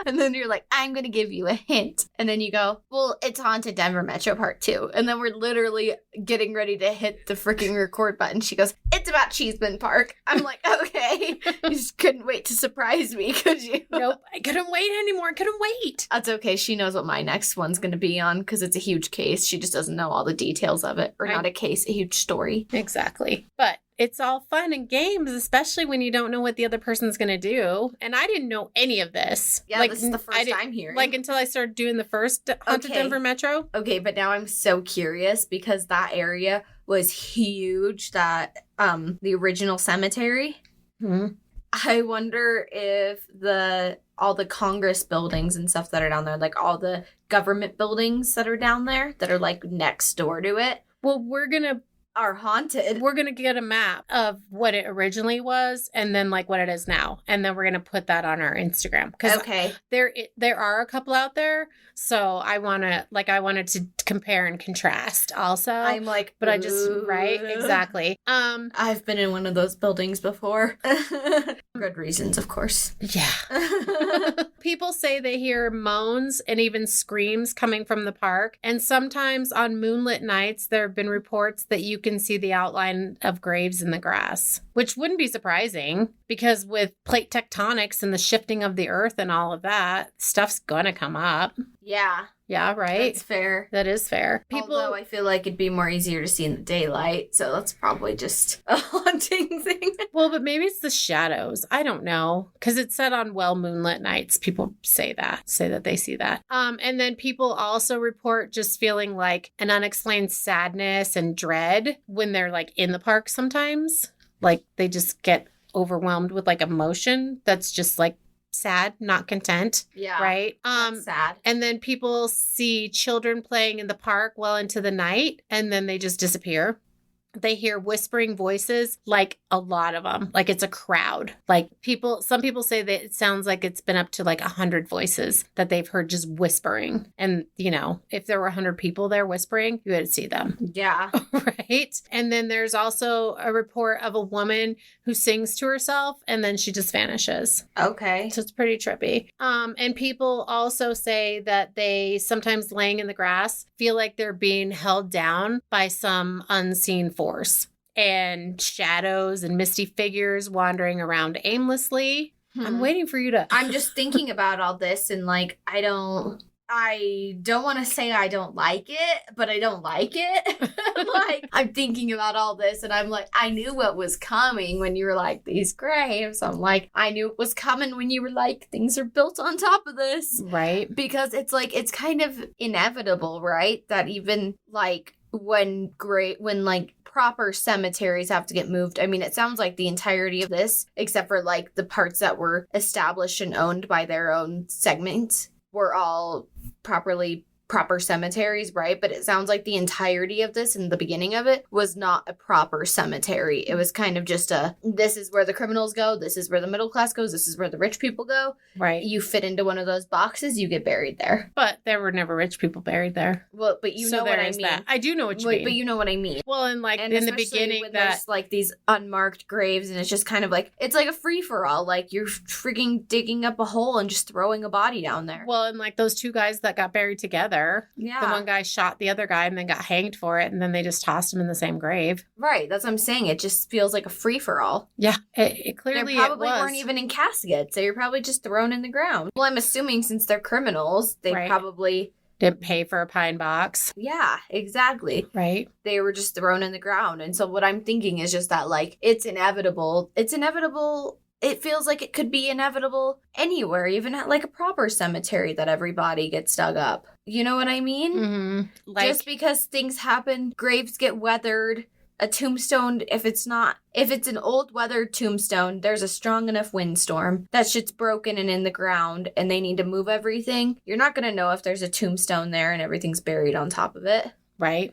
And then you're like, I'm going to give you a hint. And then you go, well, it's Haunted Denver Metro Part 2. And then we're literally getting ready to hit the freaking record button. She goes, it's about Cheesman Park. I'm like, okay. You just couldn't wait to surprise me, could you? Nope. I couldn't wait anymore. I couldn't wait. That's okay. She knows what my next one's going to be on because it's a huge case. She just doesn't know all the details of it. Or not a case, a huge story. Exactly. But it's all fun and games, especially when you don't know what the other person's going to do. And I didn't know any of this. Yeah, this is the first time hearing. Like, until I started doing the first Haunted Denver Metro. Okay, but now I'm so curious because that area was huge, that the original cemetery. Mm-hmm. I wonder if all the Congress buildings and stuff that are down there, like all the government buildings that are down there that are like next door to it. Well, are haunted. We're going to get a map of what it originally was and then like what it is now. And then we're going to put that on our Instagram. Because there are a couple out there. So I wanted to compare and contrast also. I'm like, but I just, right? Exactly. I've been in one of those buildings before. Good reasons, of course. Yeah. People say they hear moans and even screams coming from the park. And sometimes on moonlit nights, there have been reports that you can see the outline of graves in the grass, which wouldn't be surprising because with plate tectonics and the shifting of the earth and all of that, stuff's gonna come up. Yeah. Yeah, right? That's fair. That is fair. Although I feel like it'd be more easier to see in the daylight, so that's probably just a haunting thing. Well, but maybe it's the shadows. I don't know. Because it's said on moonlit nights, people say that they see that. And then people also report just feeling like an unexplained sadness and dread when they're like in the park sometimes. Like they just get overwhelmed with like emotion that's just like sad, not content. Yeah. Right? That's sad. And then people see children playing in the park well into the night and then they just disappear. They hear whispering voices, like a lot of them, like it's a crowd. Like some people say that it sounds like it's been up to like 100 voices that they've heard just whispering. And, you know, if there were 100 people there whispering, you would see them. Yeah. Right. And then there's also a report of a woman who sings to herself and then she just vanishes. Okay. So it's pretty trippy. And people also say that they sometimes laying in the grass feel like they're being held down by some unseen force and shadows and misty figures wandering around aimlessly. I'm waiting for you to. I'm just thinking about all this and like, I don't want to say I don't like it, but I don't like it. Like, I'm thinking about all this and I'm like, I knew what was coming when you were like, these graves. I'm like, I knew it was coming when you were like, things are built on top of this. Right. Because it's like, it's kind of inevitable, right? That even like when like proper cemeteries have to get moved. I mean, it sounds like the entirety of this, except for like the parts that were established and owned by their own segments, were all proper cemeteries, right? But it sounds like the entirety of this in the beginning of it was not a proper cemetery. It was kind of just this is where the criminals go, this is where the middle class goes, this is where the rich people go. Right. You fit into one of those boxes, you get buried there. But there were never rich people buried there. Well, but you know what I mean. That. I do know what you mean. But you know what I mean. Well, and like in the beginning when there's like these unmarked graves and it's just kind of like, it's like a free-for-all. Like you're freaking digging up a hole and just throwing a body down there. Well, and like those two guys that got buried together. Yeah. The one guy shot the other guy and then got hanged for it, and then they just tossed him in the same grave. Right. That's what I'm saying. It just feels like a free-for-all. Yeah. It clearly They probably weren't even in caskets. They were probably just thrown in the ground. Well, I'm assuming since they're criminals, they probably didn't pay for a pine box. Yeah, exactly. Right. They were just thrown in the ground. And so what I'm thinking is just that, like, it's inevitable. It's inevitable it feels like it could be inevitable anywhere, even at like a proper cemetery, that everybody gets dug up. You know what I mean? Mm-hmm. Just because things happen, graves get weathered. A tombstone, if it's an old weathered tombstone, there's a strong enough windstorm, that shit's broken and in the ground, and they need to move everything. You're not going to know if there's a tombstone there and everything's buried on top of it. Right.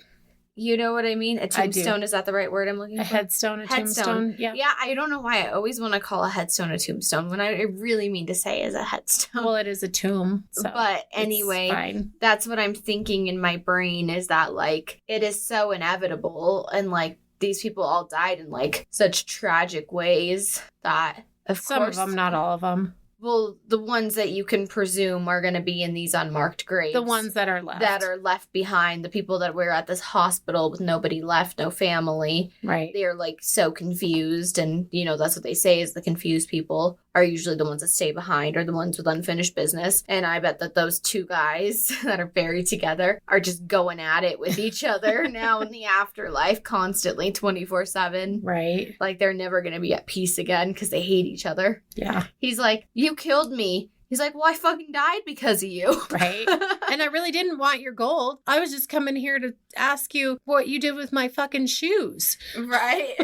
You know what I mean? A tombstone, is that the right word I'm looking for? A headstone, a tombstone. Yeah. Yeah, I don't know why I always want to call a headstone a tombstone when I really mean to say is a headstone. Well, it is a tomb. So but anyway, that's what I'm thinking in my brain, is that like it is so inevitable, and like these people all died in like such tragic ways that some of them, not all of them. Well, the ones that you can presume are going to be in these unmarked graves. The ones that are left. That are left behind. The people that were at this hospital with nobody left, no family. Right. They are like so confused. And, you know, that's what they say is the confused people are usually the ones that stay behind, or the ones with unfinished business. And I bet that those two guys that are buried together are just going at it with each other now in the afterlife constantly 24/7. Right. Like they're never going to be at peace again because they hate each other. Yeah. He's like, you killed me. He's like, well, I fucking died because of you. Right. And I really didn't want your gold. I was just coming here to ask you what you did with my fucking shoes. Right.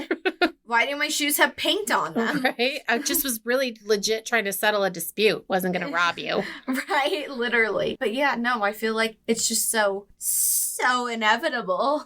Why do my shoes have paint on them? Right. I just was really legit trying to settle a dispute. Wasn't going to rob you. Right. Literally. But yeah, no, I feel like it's just so inevitable.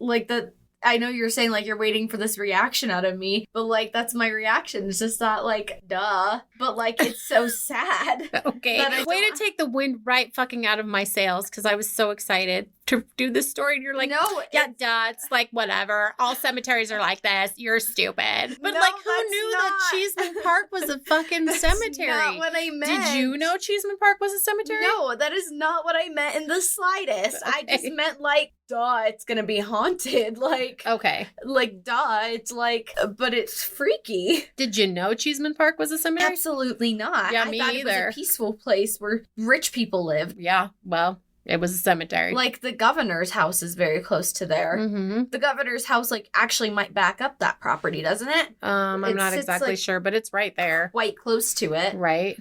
like the... I know you're saying, like, you're waiting for this reaction out of me, but, like, that's my reaction. It's just not, like, duh. But, like, it's so sad. Okay. Way to take the wind right fucking out of my sails, because I was so excited to do this story. And you're like, no, yeah, duh. It's like, whatever. All cemeteries are like this. You're stupid. But, no, like, who knew that Cheesman Park was a fucking cemetery? That's not what I meant. Did you know Cheesman Park was a cemetery? No, that is not what I meant in the slightest. Okay. I just meant, like, duh, it's gonna be haunted. Like, okay. Like, duh, it's like, but it's freaky. Did you know Cheesman Park was a cemetery? Absolutely not. Yeah, I me thought either. It was a peaceful place where rich people live. Yeah, well, it was a cemetery. Like, the governor's house is very close to there. Mm-hmm. The governor's house, like, actually might back up that property, doesn't it? I'm not exactly sure, but it's right there. Quite close to it. Right.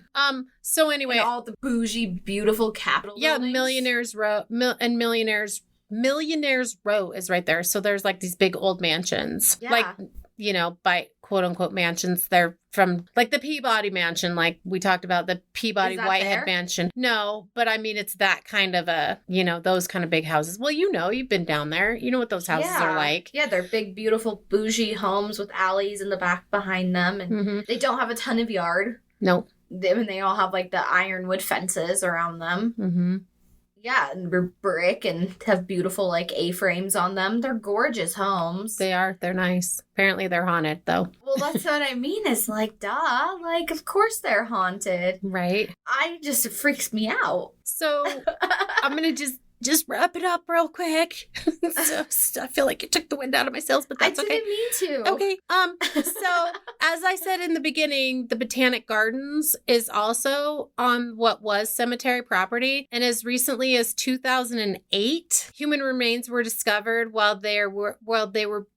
So anyway. And all the bougie, beautiful Capitol buildings. Millionaires Row, Millionaires Row is right there. So there's like these big old mansions. Yeah. Like, you know, by quote unquote mansions. They're from like the Peabody Mansion, like we talked about, the Peabody Whitehead Mansion. No, but I mean, it's that kind of a, you know, those kind of big houses. Well, you know, you've been down there. You know what those houses are like. Yeah, they're big, beautiful, bougie homes with alleys in the back behind them. And they don't have a ton of yard. Nope. They all have like the ironwood fences around them. Mm-hmm. Yeah, and they're brick and have beautiful like A-frames on them. They're gorgeous homes. They are. They're nice. Apparently they're haunted though. Well, that's what I mean. Is like, duh. Like, of course they're haunted. Right. It freaks me out. So I'm going to just wrap it up real quick. So I feel like it took the wind out of my sails, but that's okay. I didn't mean to. Okay. So as I said in the beginning, the Botanic Gardens is also on what was cemetery property. And as recently as 2008, human remains were discovered while they were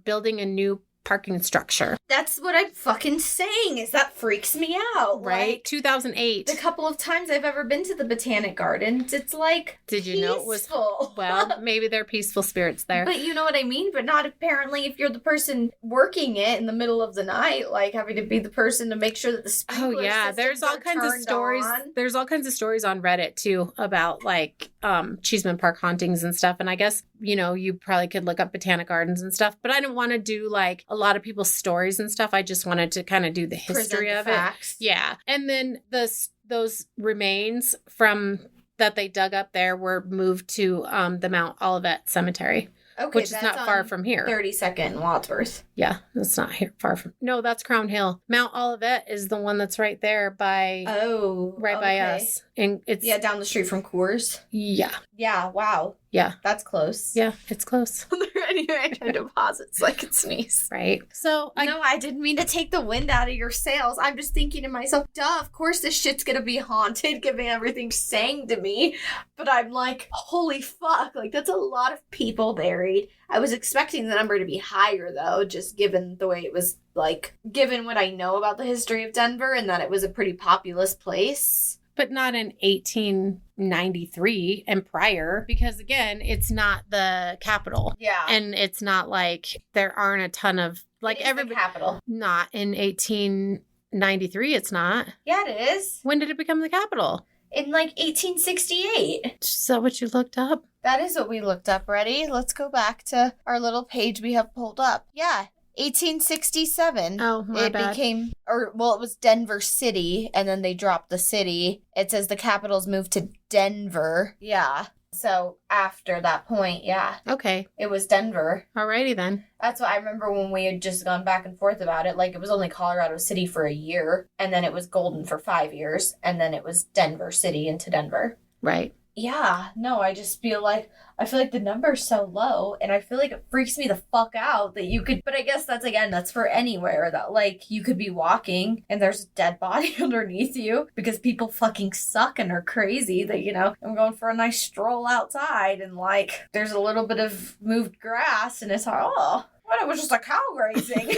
building a new parking structure. That's what I'm fucking saying, is that freaks me out. Right? Like, 2008. the couple of times I've ever been to the Botanic Gardens, it's like Did you know it was peaceful. Well, maybe they're peaceful spirits there. But you know what I mean? But not apparently if you're the person working it in the middle of the night, like having to be the person to make sure that the sprinklers there's all kinds of stories. There's all kinds of stories on Reddit too about like Cheesman Park hauntings and stuff. And I guess, you know, you probably could look up Botanic Gardens and stuff, but I didn't want to do like a lot of people's stories and stuff. I just wanted to kind of do the history of it. Yeah. And then those remains from that they dug up there were moved to the Mount Olivet Cemetery. Okay, which is not far from here. 32nd and Wadsworth. Yeah, that's not here far from. No, that's Crown Hill. Mount Olivet is the one that's right there by. Oh, right by us, and it's down the street from Coors. Yeah. Yeah. Wow. Yeah, that's close. Yeah, it's close. Anyway, I tried to pause it so I could sneeze. Right. So I didn't mean to take the wind out of your sails. I'm just thinking to myself, duh, of course this shit's gonna be haunted, given everything saying to me. But I'm like, holy fuck, like that's a lot of people buried. I was expecting the number to be higher though, just given the way it was like, given what I know about the history of Denver and that it was a pretty populous place. But not in 1893 and prior, because again, it's not the capital. Yeah. And it's not like there aren't a ton of, like, It is the capital. Not in 1893, it's not. Yeah, it is. When did it become the capital? In like 1868. Is that what you looked up? That is what we looked up. Ready? Let's go back to our little page we have pulled up. Yeah. 1867. Oh, my bad. It was Denver City, and then they dropped the city. It says the capital's moved to Denver. Yeah. So after that point, yeah. Okay. It was Denver. Alrighty then. That's what I remember when we had just gone back and forth about it. Like, it was only Colorado City for a year, and then it was Golden for 5 years, and then it was Denver City into Denver. Right. Yeah, no, I feel like the number's so low, and I feel like it freaks me the fuck out that you could, but I guess that's for anywhere, that, like, you could be walking and there's a dead body underneath you because people fucking suck and are crazy that, I'm going for a nice stroll outside and, like, there's a little bit of moved grass and it's like, oh, what, it was just a cow grazing.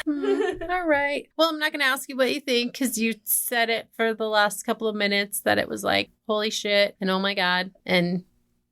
All right. Well, I'm not going to ask you what you think because you said it for the last couple of minutes that it was like, holy shit, and oh my God. And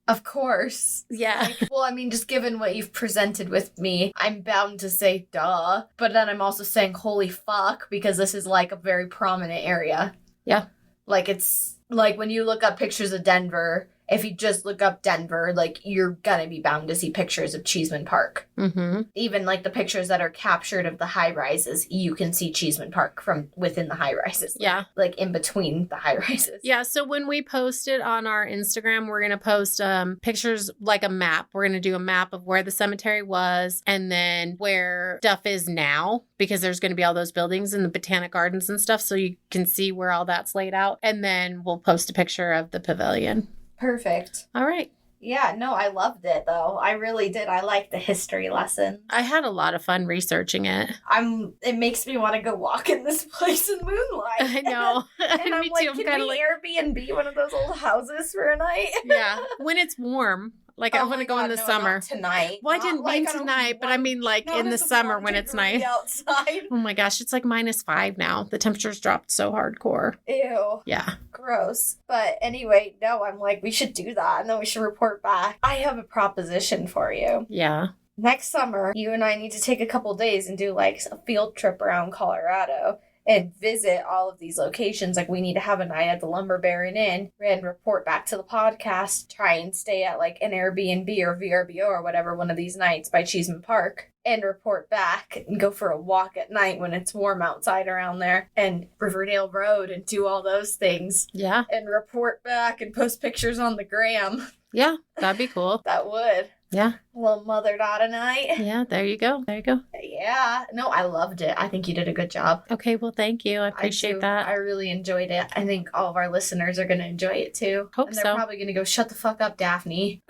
of course. Yeah. Well, I mean, just given what you've presented with me, I'm bound to say duh. But then I'm also saying holy fuck because this is like a very prominent area. Yeah. Like, it's like when you look up pictures of Denver, if you just look up Denver, like, you're gonna be bound to see pictures of Cheesman Park. Mm-hmm. Even, like, the pictures that are captured of the high-rises, you can see Cheesman Park from within the high-rises. Yeah. Like, in between the high-rises. Yeah, so when we post it on our Instagram, we're going to post pictures, like a map. We're going to do a map of where the cemetery was and then where stuff is now, because there's going to be all those buildings and the botanic gardens and stuff, so you can see where all that's laid out. And then we'll post a picture of the pavilion. Perfect. All right. Yeah, no, I loved it, though. I really did. I liked the history lesson. I had a lot of fun researching it. It makes me want to go walk in this place in moonlight. I know. And I'm Me like, too. can we Airbnb one of those old houses for a night? Yeah. When it's warm. Like, I want to go in the summer. Not tonight. Well, I didn't mean tonight, but I mean, like, in the summer when it's nice. Outside. Oh my gosh, it's like -5 now. The temperature's dropped so hardcore. Ew. Yeah. Gross. But anyway, no, I'm like, we should do that, and then we should report back. I have a proposition for you. Yeah. Next summer, you and I need to take a couple days and do, like, a field trip around Colorado and visit all of these locations. Like, we need to have a night at the Lumber Baron Inn and report back to the podcast, try and stay at, like, an Airbnb or VRBO or whatever one of these nights by Cheesman Park, and report back and go for a walk at night when it's warm outside around there, and Riverdale Road, and do all those things. Yeah. And report back and post pictures on the gram. Yeah, that'd be cool. That would. Yeah. A little mother-daughter night. Yeah, there you go. There you go. Yeah. No, I loved it. I think you did a good job. Okay, well, thank you. I appreciate that. I really enjoyed it. I think all of our listeners are going to enjoy it too. Hope and they're so. probably going to go, shut the fuck up, Daphne.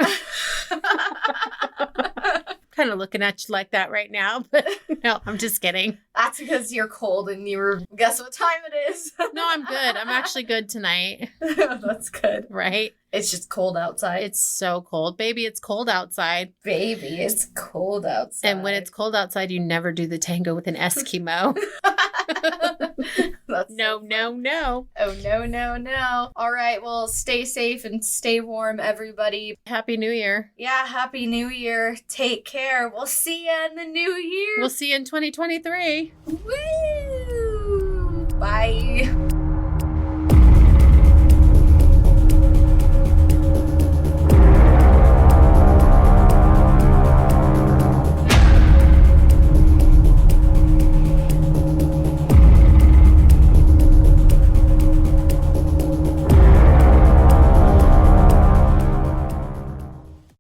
Kind of looking at you like that right now, but no, I'm just kidding. That's because you're cold and guess what time it is? No, I'm good. I'm actually good tonight. That's good. Right? It's just cold outside. It's so cold. Baby, it's cold outside. Baby, it's cold outside. And when it's cold outside, you never do the tango with an Eskimo. That's no. Oh, no. All right, well, stay safe and stay warm, everybody. Happy New Year. Yeah, Happy New Year. Take care. We'll see you in the new year. We'll see you in 2023. Woo! Bye.